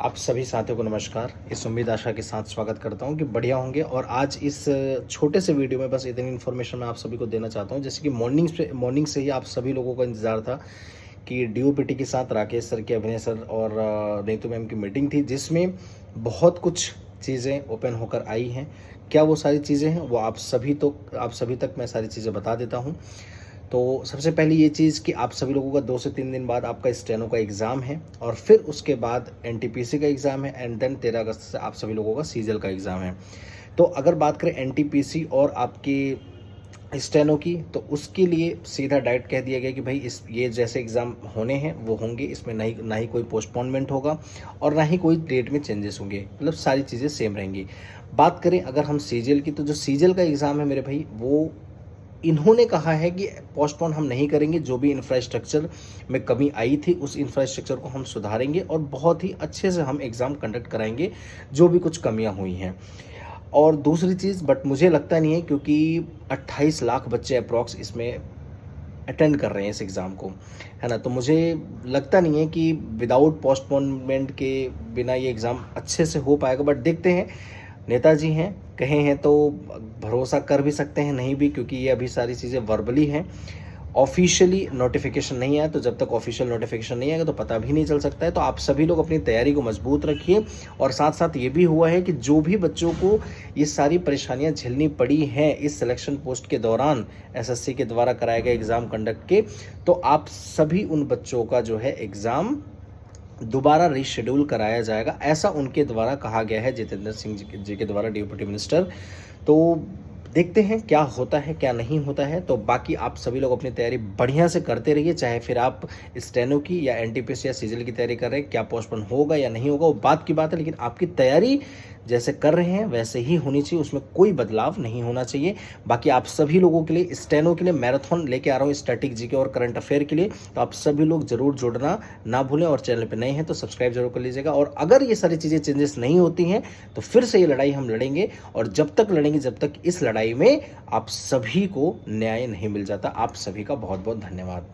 आप सभी साथियों को नमस्कार। इस उम्मीद आशा के साथ स्वागत करता हूं कि बढ़िया होंगे। और आज इस छोटे से वीडियो में बस इतनी इन्फॉर्मेशन मैं आप सभी को देना चाहता हूं, जैसे कि मॉर्निंग से ही आप सभी लोगों का इंतज़ार था कि डीओपीटी के साथ राकेश सर के, अभिनय सर और नीतू मैम की मीटिंग थी, जिसमें बहुत कुछ चीज़ें ओपन होकर आई हैं। क्या वो सारी चीज़ें हैं, वो आप सभी तक मैं सारी चीज़ें बता देता हूँ। तो सबसे पहली ये चीज़ कि आप सभी लोगों का 2 से 3 दिन बाद आपका स्टेनो का एग्ज़ाम है, और फिर उसके बाद एनटीपीसी का एग्ज़ाम है, एंड देन 13 अगस्त से आप सभी लोगों का सीजीएल का एग्ज़ाम है। तो अगर बात करें एनटीपीसी और आपकी स्टेनो की, तो उसके लिए सीधा डायरेक्ट कह दिया गया कि भाई ये जैसे एग्ज़ाम होने हैं वो होंगे, इसमें ना ही कोई पोस्टपोनमेंट होगा और ना ही कोई डेट में चेंजेस होंगे, मतलब सारी चीज़ें सेम रहेंगी। बात करें अगर हम सीजीएल की, तो जो सीजीएल का एग्ज़ाम है मेरे भाई, वो इन्होंने कहा है कि पोस्टपोन हम नहीं करेंगे। जो भी इंफ्रास्ट्रक्चर में कमी आई थी, उस इंफ्रास्ट्रक्चर को हम सुधारेंगे और बहुत ही अच्छे से हम एग्ज़ाम कंडक्ट कराएंगे, जो भी कुछ कमियां हुई हैं। और दूसरी चीज़, बट मुझे लगता नहीं है, क्योंकि 28 लाख बच्चे अप्रॉक्स इसमें अटेंड कर रहे हैं इस एग्ज़ाम को, है ना। तो मुझे लगता नहीं है कि विदाउट पोस्टपोनमेंट के बिना ये एग्ज़ाम अच्छे से हो पाएगा। बट देखते हैं, नेताजी हैं, कहे हैं तो भरोसा कर भी सकते हैं, नहीं भी, क्योंकि ये अभी सारी चीज़ें वर्बली हैं। ऑफिशियली नोटिफिकेशन नहीं आया, तो जब तक ऑफिशियल नोटिफिकेशन नहीं आएगा तो पता भी नहीं चल सकता है। तो आप सभी लोग अपनी तैयारी को मजबूत रखिए। और साथ साथ ये भी हुआ है कि जो भी बच्चों को ये सारी परेशानियां झेलनी पड़ी हैं इस सिलेक्शन पोस्ट के दौरान, एसएससी के द्वारा कराए गए एग्ज़ाम कंडक्ट के, तो आप सभी उन बच्चों का जो है एग्ज़ाम दोबारा रीशेड्यूल कराया जाएगा, ऐसा उनके द्वारा कहा गया है, जितेंद्र सिंह जी के द्वारा, डिप्टी मिनिस्टर। तो देखते हैं क्या होता है क्या नहीं होता है। तो बाकी आप सभी लोग अपनी तैयारी बढ़िया से करते रहिए, चाहे फिर आप स्टेनो की या एनटीपीसी या सीजीएल की तैयारी कर रहे हैं। क्या पोस्टपोन होगा या नहीं होगा वो बात की बात है, लेकिन आपकी तैयारी जैसे कर रहे हैं वैसे ही होनी चाहिए, उसमें कोई बदलाव नहीं होना चाहिए। बाकी आप सभी लोगों के लिए स्टेनो के लिए मैराथन लेके आ रहा हूँ, स्टैटिक जीके और करंट अफेयर के लिए। तो आप सभी लोग जरूर जुड़ना ना भूलें, और चैनल पे नए हैं तो सब्सक्राइब जरूर कर लीजिएगा। और अगर ये सारी चीज़ें चेंजेस नहीं होती हैं तो फिर से ये लड़ाई हम लड़ेंगे, और जब तक लड़ेंगे जब तक इस लड़ाई में आप सभी को न्याय नहीं मिल जाता। आप सभी का बहुत बहुत धन्यवाद।